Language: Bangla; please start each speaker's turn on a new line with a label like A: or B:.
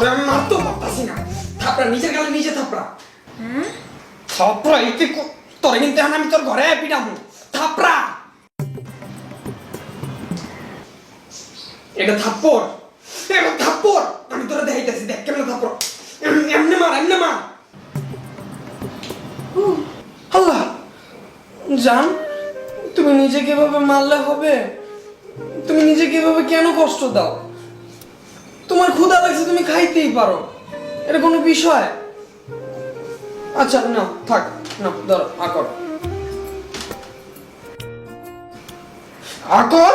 A: তোরে আমি মারতেও পারতাছি না। থাপড়া নিজের গালে নিজে থাপড়া। থাপড়া এতে তোরে কিন্তু এখন আমি তোর ঘরে পিটামু। থাপড়া। এটা থাপ্পড়। এটা থাপ্পড়। আমি তোরে দেখাইতেছি, দেখ কেমন থাপ্পড়। এমনে মার, এমনে মার। আল্লাহ জান, তুমি নিজেকে এভাবে মারলে হবে? তুমি নিজেকে এভাবে কেন কষ্ট দাও? তোমার ক্ষুধা লাগছে, তুমি খাইতেই পারো, এটা কোনো বিষয়? আচ্ছা না থাক, না ধরো আকর আকর।